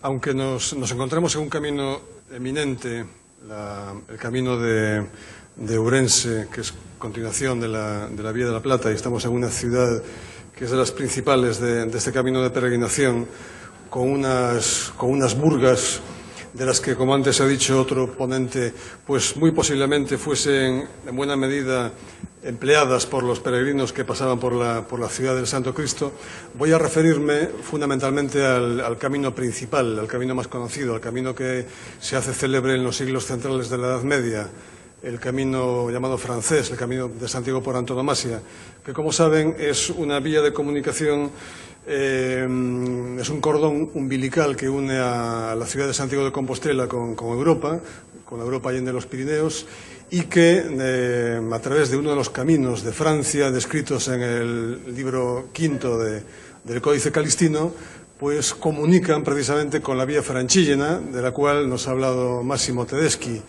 Aunque nos encontramos en un camino eminente, el camino de Ourense, que es continuación de la Vía de la Plata, y estamos en una ciudad que es de las principales de este camino de peregrinación, con unas burgas de las que, como antes ha dicho otro ponente, pues muy posiblemente fuesen en buena medida empleadas por los peregrinos que pasaban por la ciudad del Santo Cristo. Voy a referirme fundamentalmente al camino principal, al camino más conocido, al camino que se hace célebre en los siglos centrales de la Edad Media, el camino llamado francés, el camino de Santiago por antonomasia, que, como saben, es una vía de comunicación, es un cordón umbilical que une a la ciudad de Santiago de Compostela con Europa, con la Europa allende los Pirineos, y que a través de uno de los caminos de Francia descritos en el libro V del Códice Calistino, pues comunican precisamente con la vía francígena, de la cual nos ha hablado Massimo Tedeschi.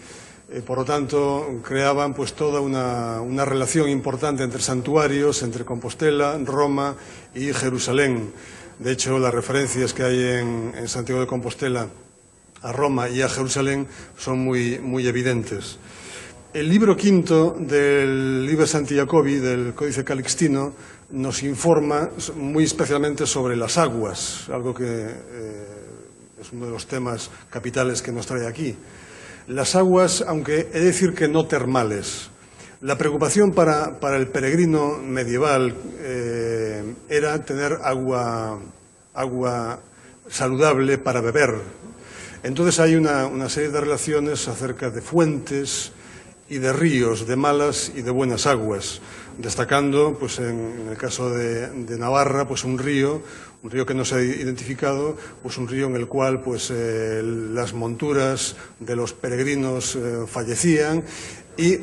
Por lo tanto, creaban pues toda una relación importante entre santuarios, entre Compostela, Roma y Jerusalén. De hecho, las referencias que hay en Santiago de Compostela a Roma y a Jerusalén son muy evidentes. El libro V del Liber Sancti Jacobi, del Códice Calixtino, nos informa muy especialmente sobre las aguas, algo que es uno de los temas capitales que nos trae aquí. Las aguas, aunque he de decir que no termales. La preocupación para el peregrino medieval era tener agua saludable para beber. Entonces hay una serie de relaciones acerca de fuentes y de ríos, de malas y de buenas aguas, destacando, pues en el caso de Navarra, pues un río que no se ha identificado, pues un río en el cual pues las monturas de los peregrinos fallecían y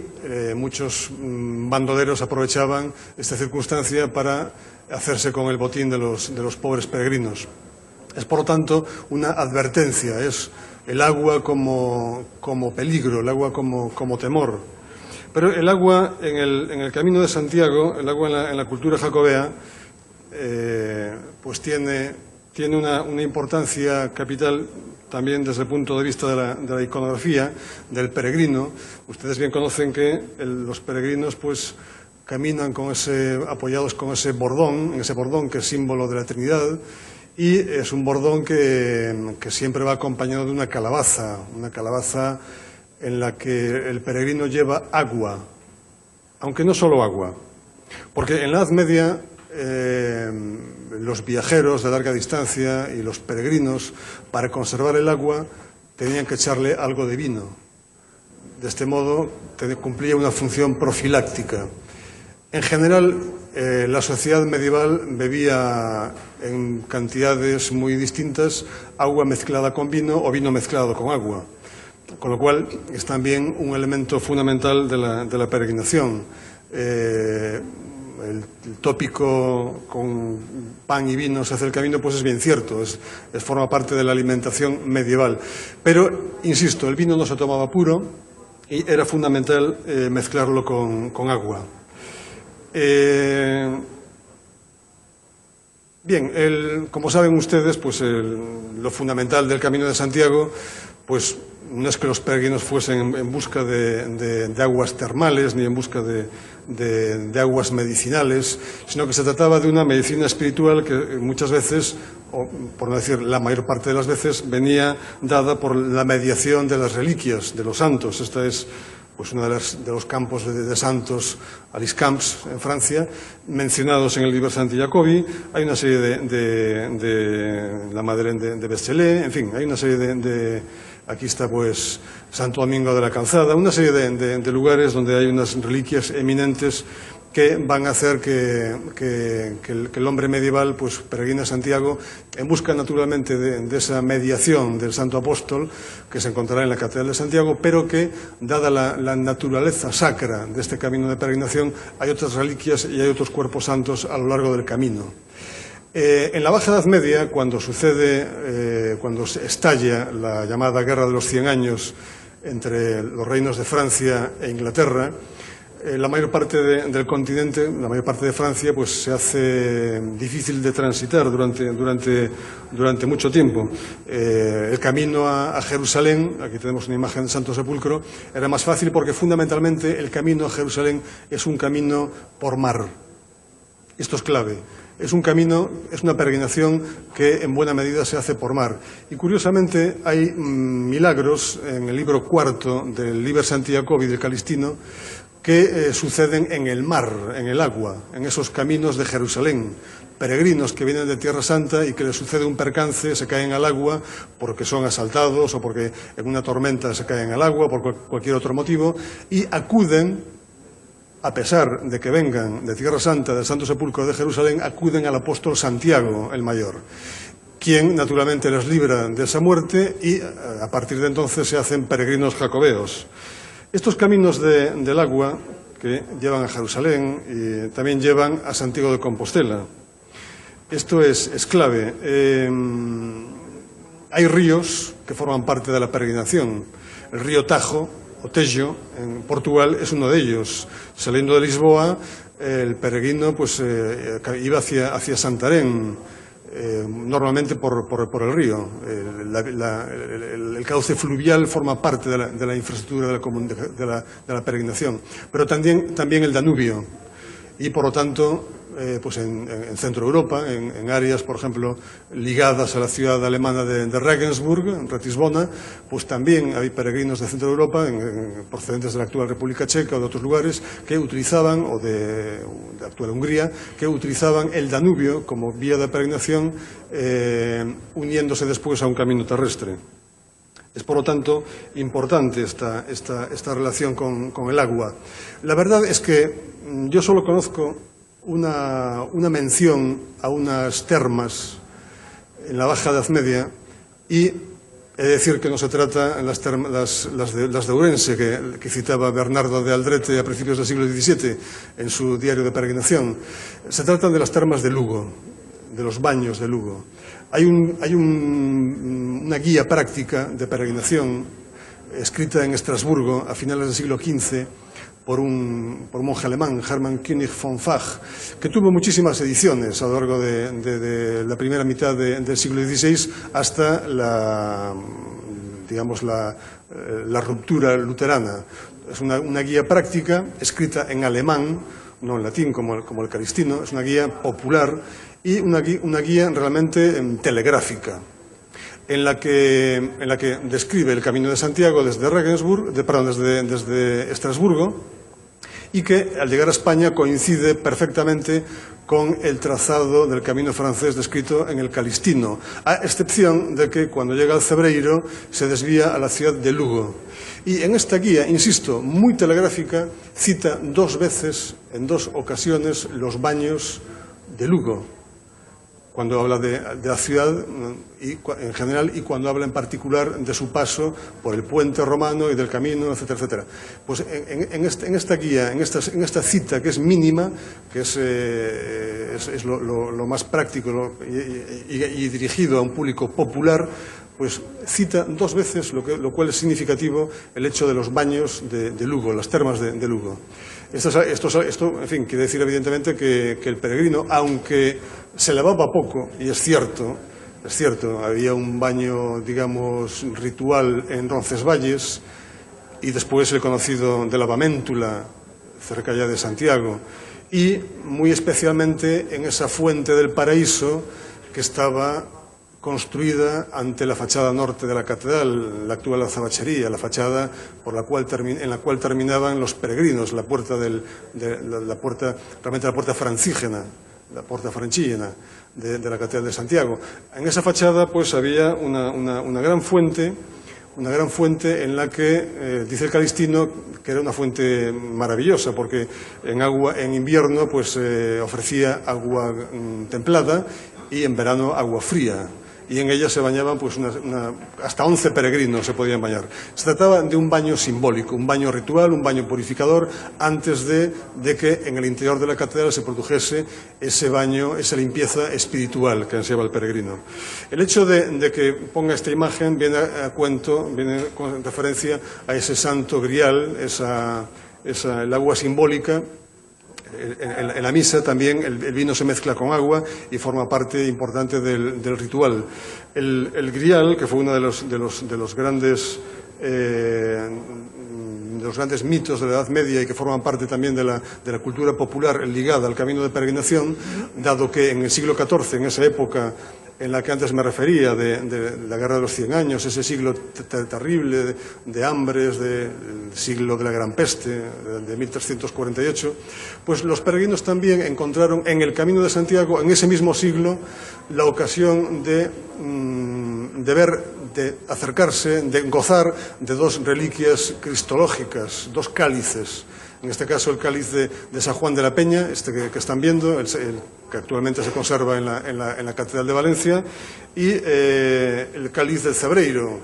muchos bandoleros aprovechaban esta circunstancia para hacerse con el botín de los pobres peregrinos. Es, por lo tanto, una advertencia, es el agua como peligro, el agua como temor. Pero el agua en el Camino de Santiago, el agua en la cultura jacobea, pues tiene una importancia capital también desde el punto de vista de la iconografía del peregrino. Ustedes bien conocen que los peregrinos pues caminan apoyados con ese bordón que es símbolo de la Trinidad, y es un bordón que siempre va acompañado de una calabaza en la que el peregrino lleva agua, aunque no solo agua, porque en la Edad Media los viajeros de larga distancia y los peregrinos, para conservar el agua, tenían que echarle algo de vino. De este modo cumplía una función profiláctica. En general, la sociedad medieval bebía en cantidades muy distintas agua mezclada con vino o vino mezclado con agua, con lo cual es también un elemento fundamental de la peregrinación. El tópico con pan y vino se hace el camino, pues es bien cierto, forma parte de la alimentación medieval. Pero, insisto, el vino no se tomaba puro y era fundamental mezclarlo con agua. Bien, como saben ustedes, pues lo fundamental del Camino de Santiago, pues no es que los peregrinos fuesen en busca de aguas termales ni en busca de aguas medicinales, sino que se trataba de una medicina espiritual que muchas veces, o por no decir la mayor parte de las veces, venía dada por la mediación de las reliquias de los santos. Esta es pues uno de los campos de santos, Alice Camps, en Francia, mencionados en el Liber Sancti Jacobi. Hay una serie de la Madeleine de Bestélé, en fin, hay una serie aquí está pues Santo Domingo de la Calzada, una serie de lugares donde hay unas reliquias eminentes que van a hacer que el hombre medieval pues peregrine a Santiago en busca naturalmente de esa mediación del Santo Apóstol que se encontrará en la Catedral de Santiago, pero que, dada la naturaleza sacra de este camino de peregrinación, hay otras reliquias y hay otros cuerpos santos a lo largo del camino. En la Baja Edad Media, cuando se estalla la llamada Guerra de los 100 Años entre los reinos de Francia e Inglaterra, la mayor parte del continente, la mayor parte de Francia, pues se hace difícil de transitar durante mucho tiempo. El camino a Jerusalén, aquí tenemos una imagen del Santo Sepulcro, era más fácil porque fundamentalmente el camino a Jerusalén es un camino por mar. Esto es clave. Es un camino, es una peregrinación que en buena medida se hace por mar. Y curiosamente hay milagros en el libro cuarto del Liber Sancti Jacobi del Calistino que suceden en el mar, en el agua, en esos caminos de Jerusalén. Peregrinos que vienen de Tierra Santa y que les sucede un percance, se caen al agua porque son asaltados o porque en una tormenta se caen al agua, por cualquier otro motivo, y acuden, a pesar de que vengan de Tierra Santa, del Santo Sepulcro de Jerusalén, acuden al apóstol Santiago, el mayor, quien naturalmente les libra de esa muerte y a partir de entonces se hacen peregrinos jacobeos. Estos caminos del agua que llevan a Jerusalén y también llevan a Santiago de Compostela. Esto es clave. Hay ríos que forman parte de la peregrinación. El río Tajo, o Tejo, en Portugal, es uno de ellos. Saliendo de Lisboa, el peregrino pues, iba hacia Santarém, normalmente por el río. El cauce fluvial forma parte de la infraestructura de la peregrinación, pero también el Danubio. Y, por lo tanto, pues en Centro Europa, en áreas, por ejemplo, ligadas a la ciudad alemana de Regensburg, en Ratisbona, pues también hay peregrinos de Centro Europa, procedentes de la actual República Checa o de otros lugares, que utilizaban, o de la actual Hungría, que utilizaban el Danubio como vía de peregrinación, uniéndose después a un camino terrestre. Es, por lo tanto, importante esta relación con el agua. La verdad es que yo solo conozco una mención a unas termas en la Baja Edad Media y he de decir que no se trata de las de Ourense que citaba Bernardo de Aldrete a principios del siglo XVII en su diario de peregrinación. Se tratan de las termas de Lugo, de los baños de Lugo. Hay una guía práctica de peregrinación escrita en Estrasburgo a finales del siglo XV por un monje alemán, Hermann König von Fach, que tuvo muchísimas ediciones a lo largo de la primera mitad del siglo XVI hasta la ruptura luterana. Es una guía práctica escrita en alemán, no en latín como el Calistino, es una guía popular y una guía realmente telegráfica, en la que describe el Camino de Santiago desde Estrasburgo, y que al llegar a España coincide perfectamente con el trazado del camino francés descrito en el Calistino, a excepción de que cuando llega al Cebreiro se desvía a la ciudad de Lugo. Y en esta guía, insisto, muy telegráfica, cita 2 veces, en 2 ocasiones, los baños de Lugo, cuando habla de la ciudad en general y cuando habla en particular de su paso por el puente romano y del camino, etcétera, etcétera. Pues en esta guía, en esta cita que es mínima, que es lo más práctico y dirigido a un público popular, pues cita 2 veces, lo cual es significativo, el hecho de los baños de Lugo, las termas de Lugo. Esto, en fin, quiere decir evidentemente que el peregrino, aunque se lavaba poco, y es cierto, había un baño, digamos, ritual en Roncesvalles y después el conocido de la Vaméntula, cerca ya de Santiago, y muy especialmente en esa fuente del Paraíso que estaba construida ante la fachada norte de la catedral, la actual azabachería, la fachada en la cual terminaban los peregrinos, la puerta francígena, la puerta franchígena de la catedral de Santiago. En esa fachada pues había una gran fuente en la que, dice el Calistino, que era una fuente maravillosa, porque en invierno pues ofrecía agua templada y en verano agua fría. Y en ella se bañaban, pues hasta 11 peregrinos se podían bañar. Se trataba de un baño simbólico, un baño ritual, un baño purificador, antes de que en el interior de la catedral se produjese ese baño, esa limpieza espiritual que ansiaba el peregrino. El hecho de que ponga esta imagen viene con referencia a ese santo grial, esa el agua simbólica. En la misa también el vino se mezcla con agua y forma parte importante del ritual. El grial, que fue uno de los grandes mitos de la Edad Media y que forman parte también de la cultura popular ligada al camino de peregrinación, dado que en el siglo XIV, en esa época en la que antes me refería, de la Guerra de los 100 Años, ese siglo terrible de hambres, del siglo de la Gran Peste, de 1348, pues los peregrinos también encontraron en el Camino de Santiago, en ese mismo siglo, la ocasión de ver, de acercarse, de gozar de dos reliquias cristológicas, dos cálices. En este caso el cáliz de San Juan de la Peña, que están viendo, que actualmente se conserva en la Catedral de Valencia, y el cáliz del Cebreiro.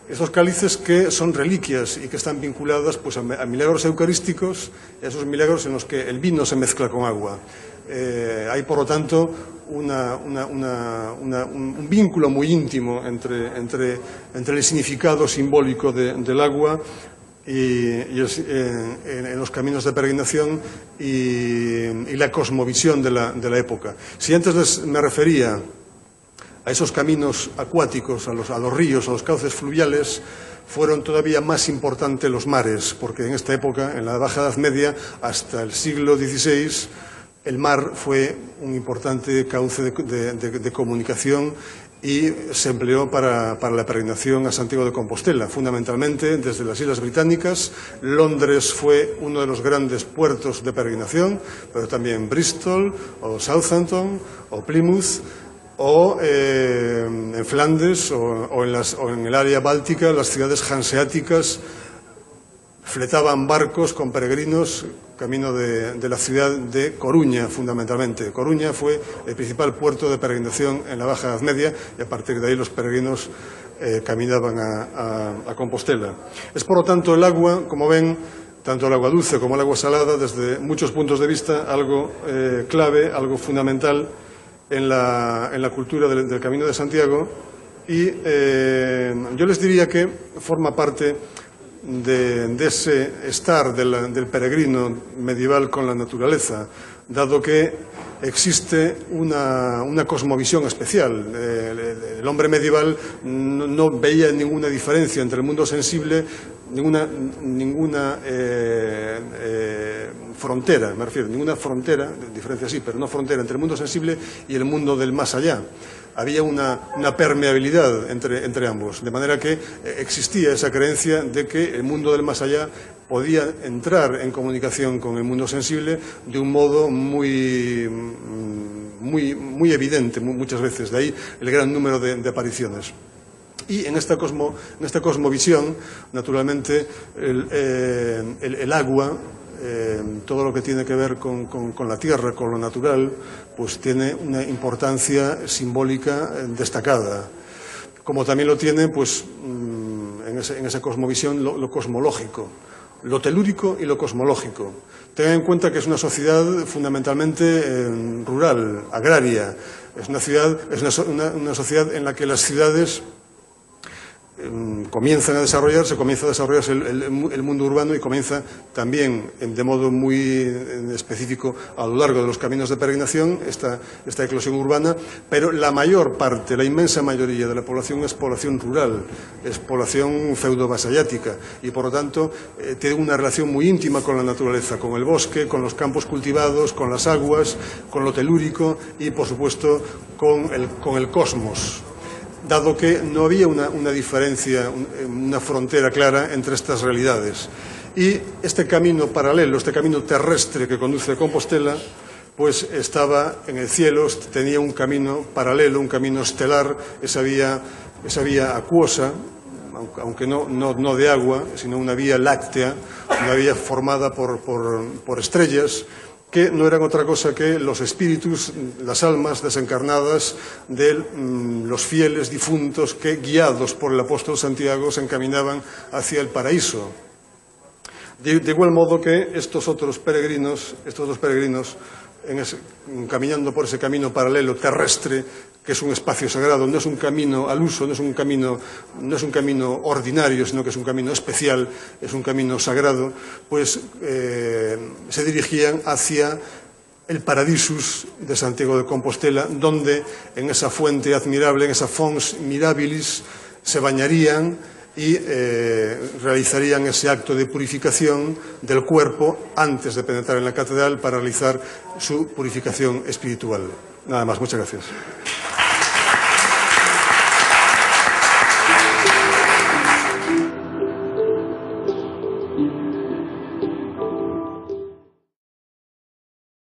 Esos cálices que son reliquias y que están vinculadas pues, a milagros eucarísticos, esos milagros en los que el vino se mezcla con agua. Hay, por lo tanto, un vínculo muy íntimo entre el significado simbólico del agua en los caminos de peregrinación y la cosmovisión de la época. Si antes me refería a esos caminos acuáticos, a los ríos, a los cauces fluviales, fueron todavía más importantes los mares, porque en esta época, en la Baja Edad Media, hasta el siglo XVI, el mar fue un importante cauce de comunicación y se empleó para la peregrinación a Santiago de Compostela, fundamentalmente desde las Islas Británicas. Londres fue uno de los grandes puertos de peregrinación, pero también Bristol, o Southampton, o Plymouth, o en Flandes, o en el área báltica, las ciudades hanseáticas fletaban barcos con peregrinos camino de la ciudad de Coruña, fundamentalmente. Coruña fue el principal puerto de peregrinación en la Baja Edad Media y a partir de ahí los peregrinos caminaban a Compostela. Es, por lo tanto, el agua, como ven, tanto el agua dulce como el agua salada, desde muchos puntos de vista, algo clave, algo fundamental en la cultura del Camino de Santiago. Y yo les diría que forma parte de ese estar del peregrino medieval con la naturaleza, dado que existe una cosmovisión especial. El hombre medieval no veía ninguna diferencia entre el mundo sensible, ninguna frontera, me refiero, ninguna frontera, diferencia sí, pero no frontera entre el mundo sensible y el mundo del más allá. Había una permeabilidad entre ambos, de manera que existía esa creencia de que el mundo del más allá podía entrar en comunicación con el mundo sensible de un modo muy evidente muchas veces, de ahí el gran número de apariciones. Y en esta cosmovisión, naturalmente, el agua, todo lo que tiene que ver con la tierra, con lo natural, pues tiene una importancia simbólica destacada. Como también lo tiene, pues, en esa cosmovisión, lo cosmológico, lo telúrico y lo cosmológico. Tengan en cuenta que es una sociedad fundamentalmente rural, agraria. Es una sociedad en la que las ciudades comienza a desarrollarse el mundo urbano y comienza también de modo muy específico a lo largo de los caminos de peregrinación esta eclosión urbana, pero la mayor parte, la inmensa mayoría de la población es población rural, es población feudo-vasallática y por lo tanto tiene una relación muy íntima con la naturaleza, con el bosque, con los campos cultivados, con las aguas, con lo telúrico y por supuesto con el cosmos, dado que no había una diferencia, una frontera clara entre estas realidades. Y este camino paralelo, este camino terrestre que conduce a Compostela, pues estaba en el cielo, tenía un camino paralelo, un camino estelar, esa vía acuosa, aunque no de agua, sino una vía láctea, una vía formada por estrellas, que no eran otra cosa que los espíritus, las almas desencarnadas de los fieles difuntos que, guiados por el apóstol Santiago, se encaminaban hacia el paraíso. De igual modo que estos dos peregrinos, caminando por ese camino paralelo terrestre que es un espacio sagrado, no es un camino al uso, no es un camino ordinario, sino que es un camino especial, es un camino sagrado, pues se dirigían hacia el Paradisus de Santiago de Compostela, donde en esa fuente admirable, en esa fons mirabilis, se bañarían y realizarían ese acto de purificación del cuerpo antes de penetrar en la catedral para realizar su purificación espiritual. Nada más, muchas gracias.